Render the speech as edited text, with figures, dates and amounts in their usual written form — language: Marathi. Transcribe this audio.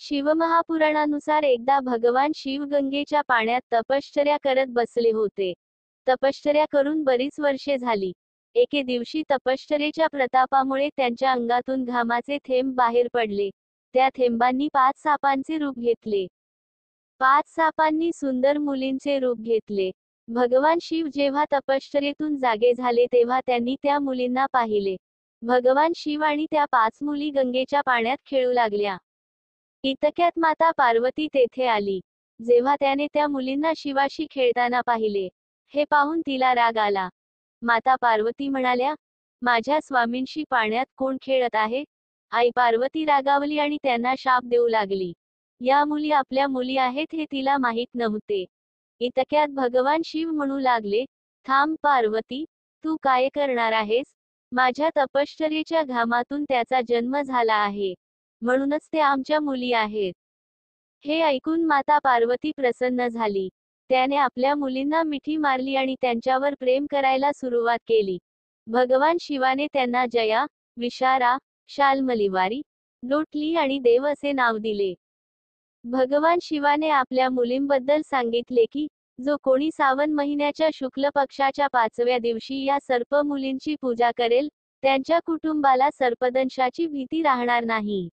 शिवमहापुराणानुसार एकदा भगवान शिव गंगेच्या पाण्यात तपश्चर्या करत बसले होते. तपश्चर्या करून बरीच वर्षे झाली. एके दिवशी तपश्चर्येच्या प्रतापामुळे त्यांच्या अंगातून घामाचे थेंब बाहेर पडले. त्या थेंबांनी 5 सापांचे रूप घेतले. 5 सापांनी सुंदर मुलींचे रूप घेतले. भगवान शिव जेव्हा तपश्चर्येतून जागे झाले तेव्हा त्यांनी त्या मुलींना पाहिले. भगवान शिव आणि त्या 5 मुली गंगेच्या पाण्यात खेळू लागल्या. इतक्यात माता पार्वती तेथे आली. जेव्हा त्याने त्या मुलींना शिवाशी खेळताना पाहिले, हे पाहून तिला राग आला. माता पार्वती म्हणाल्या, माझ्या स्वामींशी पाण्यात कोण खेळत आहे? आई पार्वती रागावली आणि त्यांना शाप देऊ लागली. या मुली आपल्या मुली आहेत हे तिला माहीत नव्हते. इतक्यात भगवान शिव म्हणू लागले, थांब पार्वती, तू काय करणार आहेस? माझ्या तपश्चर्येच्या घामातून त्याचा जन्म झाला आहे, म्हणूनच ते आमच्या मुली आहेत. हे ऐकून माता पार्वती प्रसन्न झाली. त्याने आपल्या मुलींना मिठी मारली आणि त्यांच्यावर प्रेम करायला सुरुवात केली. भगवान शिवाने त्यांना जया, विशारा, शाल्मलीवारी, लोटली आणि देव असे नाव दिले. भगवान शिवाने आपल्या मुलींबद्दल सांगितले की, जो कोणी सावन महिन्याच्या शुक्ल पक्षाच्या 5व्या दिवशी या सर्प मुलींची पूजा करेल, त्यांच्या कुटुंबाला सर्पदंशाची भीती राहणार नाही.